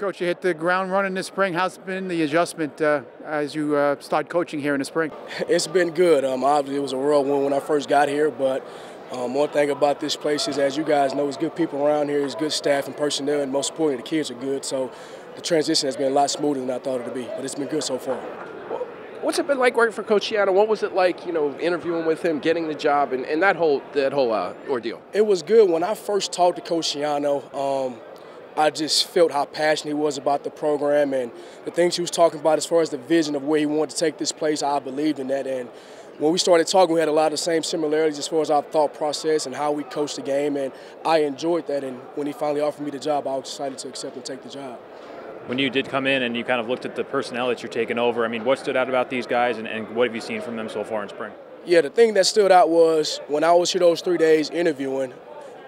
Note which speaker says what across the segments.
Speaker 1: Coach, you hit the ground running this spring. How's been the adjustment as you start coaching here in the spring?
Speaker 2: It's been good. Obviously, it was a whirlwind when I first got here, but one thing about this place is, as you guys know, there's good people around here, there's good staff and personnel, and most importantly, the kids are good. So the transition has been a lot smoother than I thought it would be, but it's been good so far.
Speaker 3: What's it been like working for Coach Schiano? What was it like, interviewing with him, getting the job, and that whole ordeal?
Speaker 2: It was good. When I first talked to Coach Schiano, I just felt how passionate he was about the program and the things he was talking about as far as the vision of where he wanted to take this place. I believed in that. And when we started talking, we had a lot of the same similarities as far as our thought process and how we coached the game. And I enjoyed that. And when he finally offered me the job, I was excited to accept and take the job.
Speaker 4: When you did come in and you kind of looked at the personnel that you're taking over, I mean, what stood out about these guys and what have you seen from them so far in spring?
Speaker 2: Yeah, the thing that stood out was when I was here those 3 days interviewing,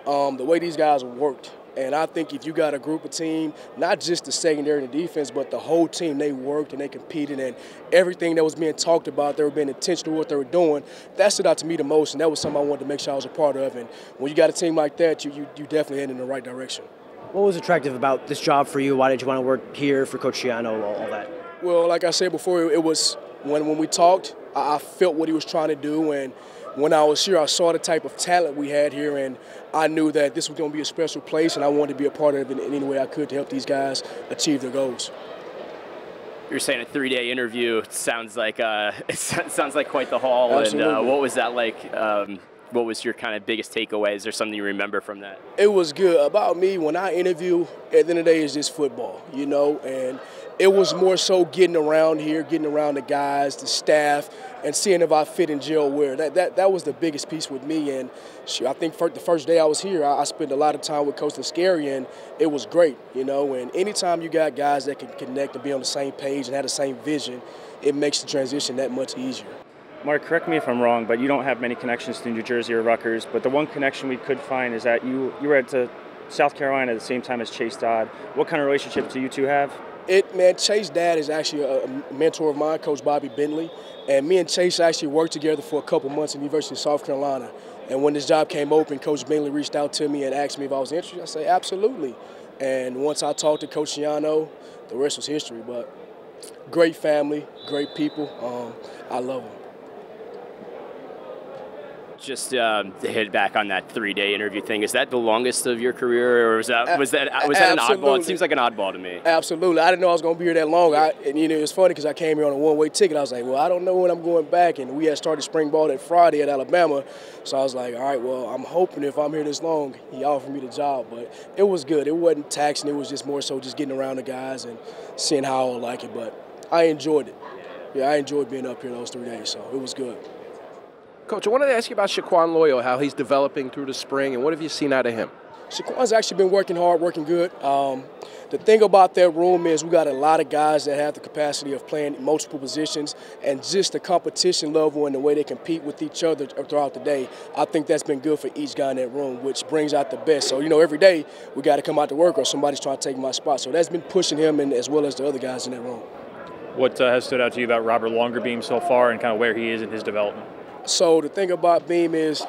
Speaker 2: the way these guys worked. And I think if you got a group of team, not just the secondary and the defense, but the whole team, they worked and they competed, and everything that was being talked about, they were being intentional with what they were doing. That stood out to me the most, and that was something I wanted to make sure I was a part of. And when you got a team like that, you definitely head in the right direction.
Speaker 5: What was attractive about this job for you? Why did you want to work here for Coach Schiano, all that?
Speaker 2: Well, like I said before, it was when we talked, I felt what he was trying to do, and when I was here, I saw the type of talent we had here, and I knew that this was going to be a special place, and I wanted to be a part of it in any way I could to help these guys achieve their goals.
Speaker 6: You're saying a 3-day interview. It sounds like quite the haul.
Speaker 2: Absolutely.
Speaker 6: And what was that like? What was your kind of biggest takeaway? Is there something you remember from that?
Speaker 2: It was good. About me, when I interview, at the end of the day, it's just football, and it was more so getting around here, getting around the guys, the staff, and seeing if I fit in jail where. That was the biggest piece with me. And I think the first day I was here, I spent a lot of time with Coach Lascari, and it was great, And anytime you got guys that can connect and be on the same page and have the same vision, it makes the transition that much easier.
Speaker 7: Mark, correct me if I'm wrong, but you don't have many connections to New Jersey or Rutgers, but the one connection we could find is that you were at South Carolina at the same time as Chase Dodd. What kind of relationship do you two have?
Speaker 2: Chase Dad is actually a mentor of mine, Coach Bobby Bentley, and me and Chase actually worked together for a couple months at the University of South Carolina. And when this job came open, Coach Bentley reached out to me and asked me if I was interested. I said, absolutely. And once I talked to Coach Schiano, the rest was history. But great family, great people. I love them.
Speaker 6: Just to hit back on that 3-day interview thing, is that the longest of your career, or was that an oddball? It seems like an oddball to me.
Speaker 2: Absolutely. I didn't know I was going to be here that long. It's funny because I came here on a one-way ticket. I was like, well, I don't know when I'm going back. And we had started spring ball that Friday at Alabama. So I was like, all right, well, I'm hoping if I'm here this long, he offered me the job. But it was good. It wasn't taxing. It was just more so just getting around the guys and seeing how I would like it. But I enjoyed it. Yeah, I enjoyed being up here those 3 days, so it was good.
Speaker 3: Coach, I wanted to ask you about Shaquan Loyal, how he's developing through the spring, and what have you seen out of him?
Speaker 2: Shaquan's actually been working hard, working good. The thing about that room is we got a lot of guys that have the capacity of playing multiple positions, and just the competition level and the way they compete with each other throughout the day, I think that's been good for each guy in that room, which brings out the best. So, every day we got to come out to work or somebody's trying to take my spot. So that's been pushing him and as well as the other guys in that room.
Speaker 4: What has stood out to you about Robert Longerbeam so far and kind of where he is in his development?
Speaker 2: So the thing about Beam is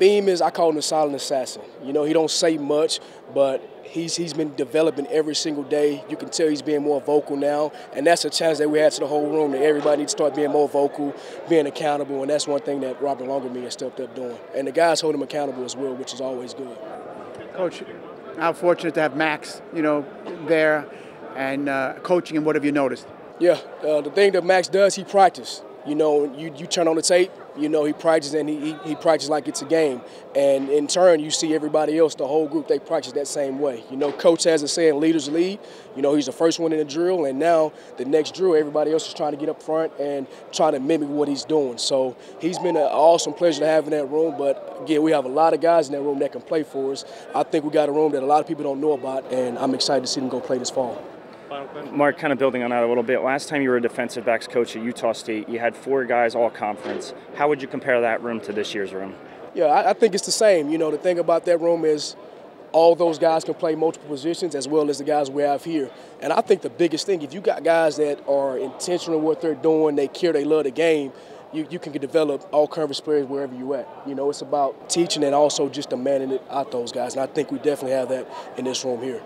Speaker 2: I call him the silent assassin. He don't say much, but he's been developing every single day. You can tell he's being more vocal now, and that's a challenge that we had to the whole room, that everybody needs to start being more vocal, being accountable, and that's one thing that Robert Longerbeam has stepped up doing. And the guys hold him accountable as well, which is always good.
Speaker 1: Coach, how fortunate to have Max, there and coaching him. What have you noticed?
Speaker 2: Yeah, the thing that Max does, he practices. You turn on the tape, he practices and he practices like it's a game. And in turn, you see everybody else, the whole group, they practice that same way. Coach has a saying, leaders lead. He's the first one in the drill, and now the next drill, everybody else is trying to get up front and trying to mimic what he's doing. So he's been an awesome pleasure to have in that room. But, again, we have a lot of guys in that room that can play for us. I think we got a room that a lot of people don't know about, and I'm excited to see them go play this fall.
Speaker 7: Mark, kind of building on that a little bit, last time you were a defensive backs coach at Utah State, you had 4 guys all conference. How would you compare that room to this year's room?
Speaker 2: Yeah, I think it's the same. The thing about that room is all those guys can play multiple positions as well as the guys we have here. And I think the biggest thing, if you got guys that are intentional in what they're doing, they care, they love the game, you can develop all conference players wherever you at. It's about teaching and also just demanding it out those guys. And I think we definitely have that in this room here.